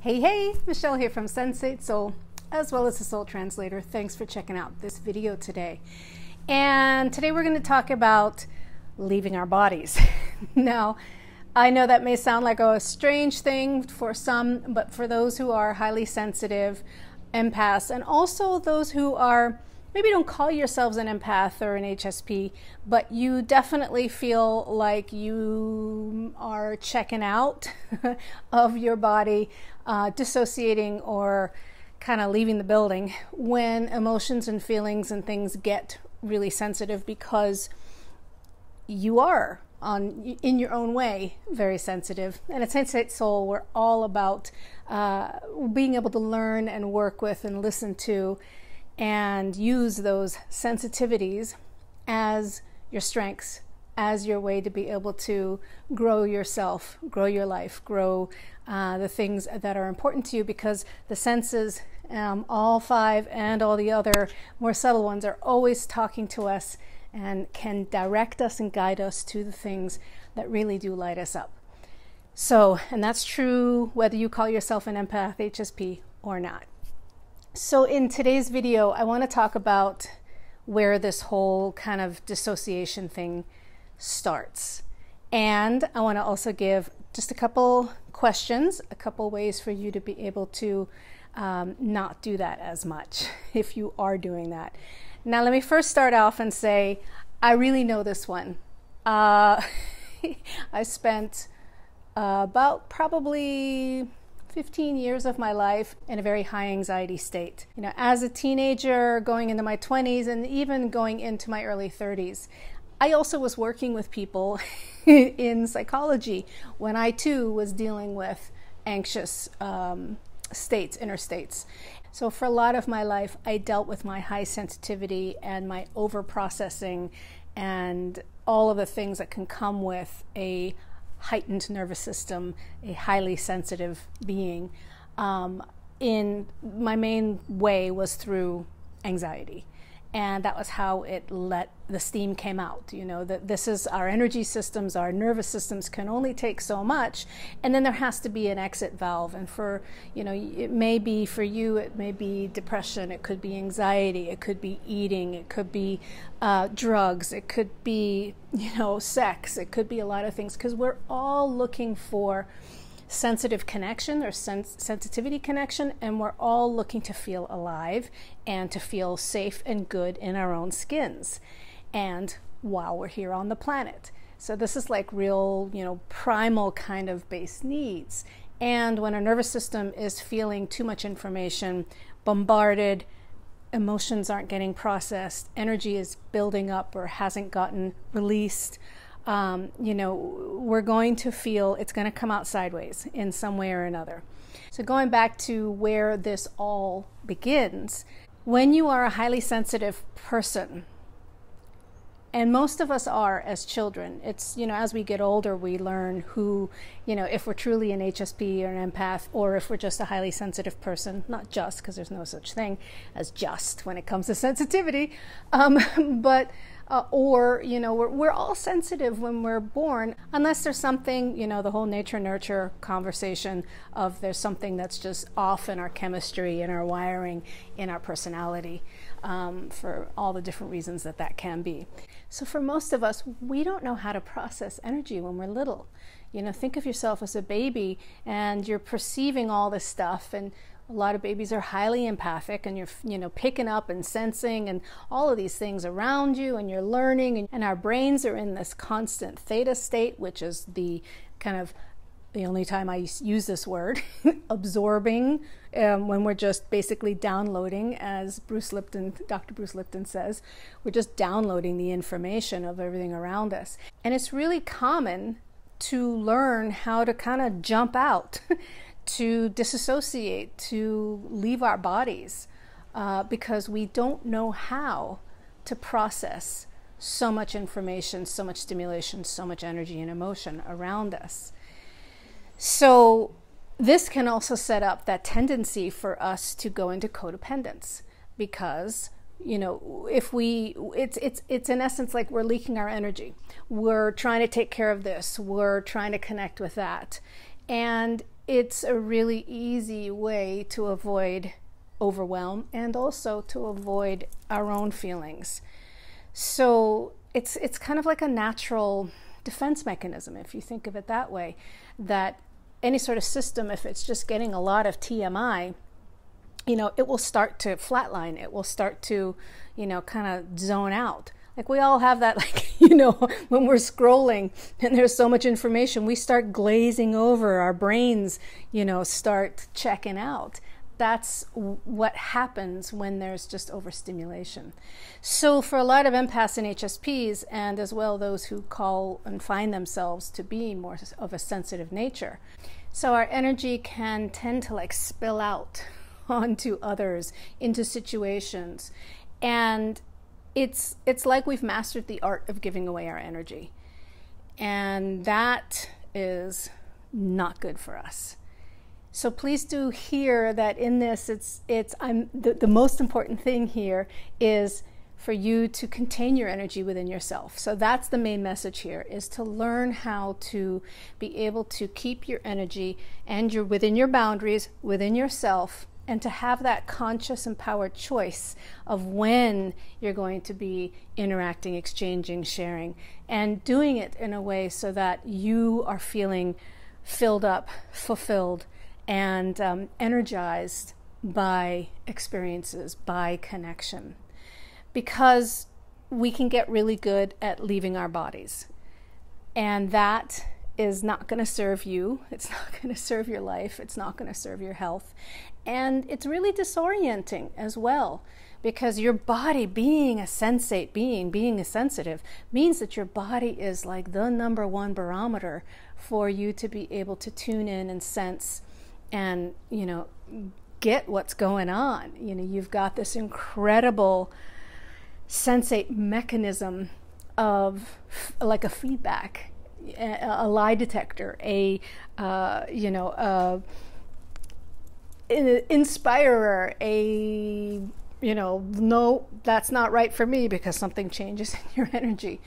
Hey, hey, Michelle here from Sensate Soul, as well as the Soul Translator. Thanks for checking out this video today. And today we're going to talk about leaving our bodies. Now, I know that may sound like a strange thing for some, but for those who are highly sensitive, empaths, and also those who are, maybe don't call yourselves an empath or an HSP, but you definitely feel like you are checking out of your body, dissociating or kind of leaving the building when emotions and feelings and things get really sensitive, because you are in your own way very sensitive. And at Sensate Soul, we're all about being able to learn and work with and listen to and use those sensitivities as your strengths, as your way to be able to grow yourself, grow your life, grow the things that are important to you, because the senses, all five and all the other more subtle ones, are always talking to us and can direct us and guide us to the things that really do light us up. So, and that's true whether you call yourself an empath, HSP, or not. So in today's video, I want to talk about where this whole kind of dissociation thing starts. And I want to also give just a couple questions, a couple ways for you to be able to not do that as much if you are doing that. Now, let me first start off and say, I really know this one. I spent about probably 15 years of my life in a very high anxiety state. You know, as a teenager, going into my 20s, and even going into my early 30s. I also was working with people in psychology when I too was dealing with anxious states, inner states. So for a lot of my life, I dealt with my high sensitivity and my over-processing and all of the things that can come with a heightened nervous system, a highly sensitive being. In my main way was through anxiety. And that was how it let the steam came out. You know, that this is our energy systems, our nervous systems can only take so much, and then there has to be an exit valve. And for, you know, it may be for you, it may be depression, it could be anxiety, it could be eating, it could be drugs, it could be, you know, sex, it could be a lot of things, because we're all looking for sensitive connection or sensitivity connection, and we're all looking to feel alive and to feel safe and good in our own skins, and while we're here on the planet. So this is like real, you know, primal kind of base needs. And when our nervous system is feeling too much information, bombarded, emotions aren't getting processed, energy is building up or hasn't gotten released, you know, we're going to feel it's going to come out sideways in some way or another. So going back to where this all begins, when you are a highly sensitive person, and most of us are as children, it's, you know, as we get older, we learn who, you know, if we're truly an HSP or an empath, or if we're just a highly sensitive person, not just, because there's no such thing as just when it comes to sensitivity, or, you know, we're all sensitive when we're born, unless there's something, you know, the whole nature-nurture conversation of there's something that's just off in our chemistry, in our wiring, in our personality, for all the different reasons that that can be. So for most of us, we don't know how to process energy when we're little. You know, think of yourself as a baby and you're perceiving all this stuff, and a lot of babies are highly empathic, and you're, you know, picking up and sensing and all of these things around you, and you're learning, and our brains are in this constant theta state, which is the kind of the only time I use this word, absorbing, when we're just basically downloading, as Dr. Bruce Lipton says, we're just downloading the information of everything around us. And it's really common to learn how to kind of jump out, to disassociate, to leave our bodies, because we don't know how to process so much information, so much stimulation, so much energy and emotion around us. So this can also set up that tendency for us to go into codependence, because, you know, if it's in essence like we're leaking our energy. We're trying to take care of this, we're trying to connect with that, and it's a really easy way to avoid overwhelm and also to avoid our own feelings. So it's kind of like a natural defense mechanism, if you think of it that way, that any sort of system, if it's just getting a lot of TMI, it will start to flatline. It will start to, kind of zone out. Like we all have that, like, when we're scrolling and there's so much information, we start glazing over, our brains, start checking out. That's what happens when there's just overstimulation. So for a lot of empaths and HSPs, and as well those who call and find themselves to be more of a sensitive nature, so our energy can tend to like spill out onto others, into situations. And it's like we've mastered the art of giving away our energy. And that is not good for us. So please do hear that in this, the most important thing here is for you to contain your energy within yourself. So that's the main message here, is to learn how to be able to keep your energy and within your boundaries, within yourself, and to have that conscious, empowered choice of when you're going to be interacting, exchanging, sharing, and doing it in a way so that you are feeling filled up, fulfilled, and energized by experiences, by connection. Because we can get really good at leaving our bodies. And that is not going to serve you. It's not going to serve your life. It's not going to serve your health. And it's really disorienting as well. Because your body, being a sensate being a sensitive, means that your body is like the #1 barometer for you to be able to tune in and sense and, get what's going on. You've got this incredible sensate mechanism of like a feedback, a lie detector, an inspirer, no, that's not right for me, because something changes in your energy.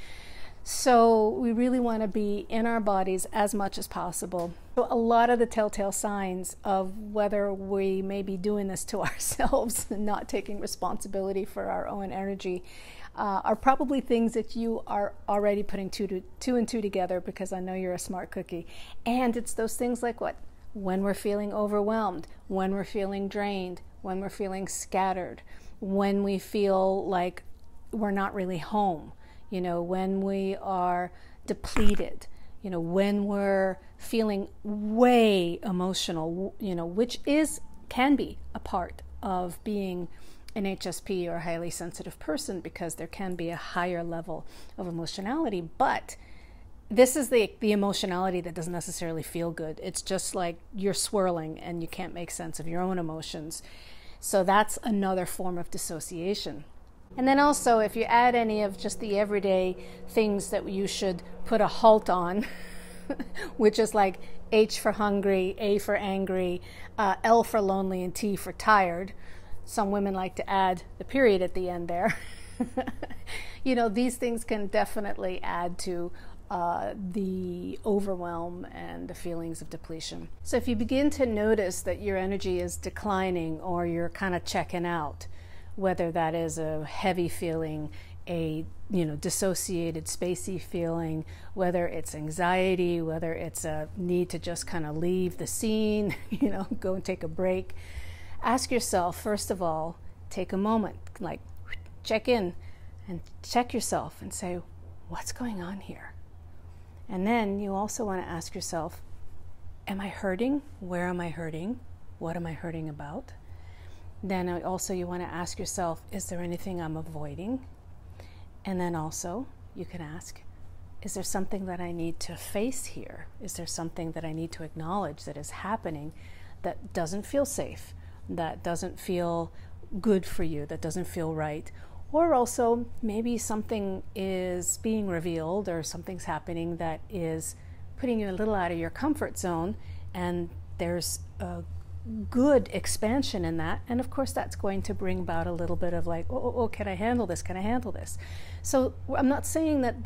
So we really want to be in our bodies as much as possible. So a lot of the telltale signs of whether we may be doing this to ourselves and not taking responsibility for our own energy are probably things that you are already putting two and two together, because I know you're a smart cookie. And it's those things like what? When we're feeling overwhelmed, when we're feeling drained, when we're feeling scattered, when we feel like we're not really home. When we are depleted, when we're feeling way emotional, which can be a part of being an HSP or a highly sensitive person, because there can be a higher level of emotionality. But this is the emotionality that doesn't necessarily feel good. It's just like you're swirling and you can't make sense of your own emotions. So that's another form of dissociation. And then also, if you add any of just the everyday things that you should put a halt on, which is like H for hungry, A for angry, L for lonely, and T for tired. Some women like to add the period at the end there. These things can definitely add to the overwhelm and the feelings of depletion. So if you begin to notice that your energy is declining, or you're kind of checking out, whether that is a heavy feeling, a dissociated, spacey feeling, whether it's anxiety, whether it's a need to just kind of leave the scene, go and take a break, ask yourself, first of all, take a moment, like check in and check yourself and say, what's going on here? And then you also want to ask yourself, am I hurting? Where am I hurting? What am I hurting about? Then also you want to ask yourself, is there anything I'm avoiding? And then also you can ask, is there something that I need to face here? Is there something that I need to acknowledge that is happening that doesn't feel safe, that doesn't feel good for you, that doesn't feel right? Or also maybe something is being revealed, or something's happening that is putting you a little out of your comfort zone, and there's a good expansion in that, and of course that's going to bring about a little bit of like, oh, can I handle this? Can I handle this? So I'm not saying that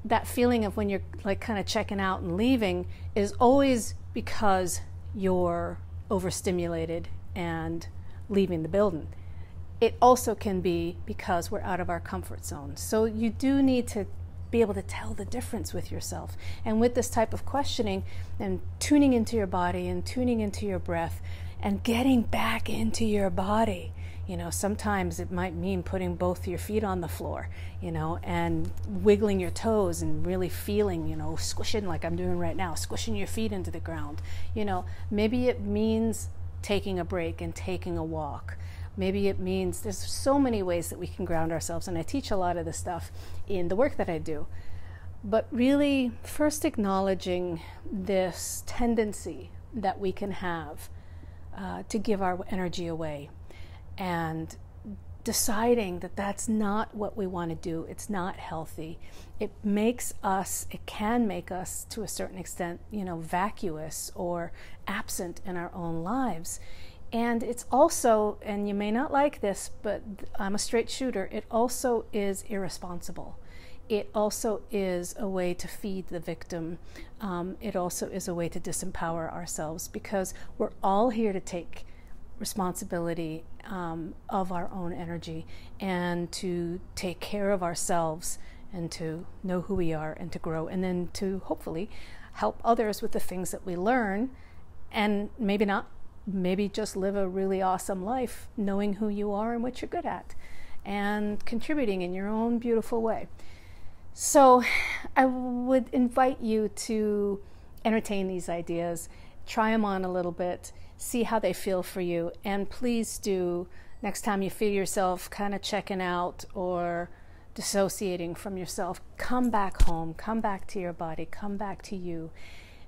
that feeling of when you're like kind of checking out and leaving is always because you're overstimulated and leaving the building. It also can be because we're out of our comfort zone. So you do need to be able to tell the difference with yourself. And with this type of questioning and tuning into your body and tuning into your breath and getting back into your body. You know, sometimes it might mean putting both your feet on the floor, you know, and wiggling your toes and really feeling, you know, squishing like I'm doing right now, squishing your feet into the ground. You know, maybe it means taking a break and taking a walk. Maybe it means there's so many ways that we can ground ourselves, and I teach a lot of this stuff in the work that I do. But really, first acknowledging this tendency that we can have to give our energy away, and deciding that that's not what we want to do. It's not healthy. It can make us to a certain extent, you know, vacuous or absent in our own lives. And it's also, and you may not like this, but I'm a straight shooter, it also is irresponsible. It also is a way to feed the victim. It also is a way to disempower ourselves, because we're all here to take responsibility of our own energy and to take care of ourselves and to know who we are and to grow, and then to hopefully help others with the things that we learn, and maybe just live a really awesome life knowing who you are and what you're good at and contributing in your own beautiful way. So I would invite you to entertain these ideas, try them on a little bit, see how they feel for you, and please do, next time you feel yourself kind of checking out or dissociating from yourself, come back home, come back to your body, come back to you,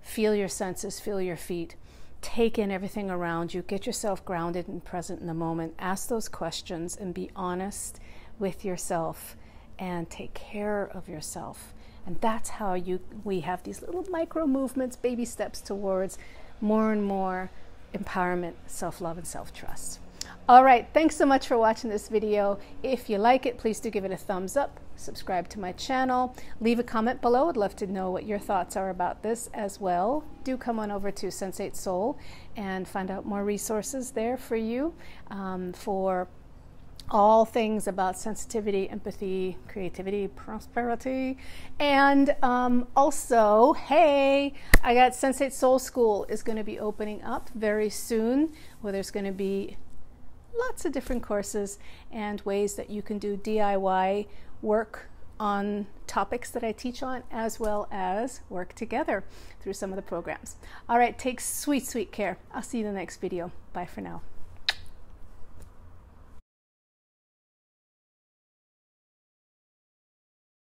feel your senses, feel your feet, take in everything around you, get yourself grounded and present in the moment, ask those questions and be honest with yourself and take care of yourself. And that's how we have these little micro movements, baby steps towards more and more empowerment, self-love, and self-trust. All right, thanks so much for watching this video. If you like it, please do give it a thumbs up, subscribe to my channel, leave a comment below. I'd love to know what your thoughts are about this as well. Do come on over to Sensate Soul and find out more resources there for you for all things about sensitivity, empathy, creativity, prosperity, and also, hey, I got Sensate Soul School is going to be opening up very soon, where there's going to be lots of different courses and ways that you can do DIY work on topics that I teach on, as well as work together through some of the programs. All right, take sweet, sweet care. I'll see you in the next video. Bye for now.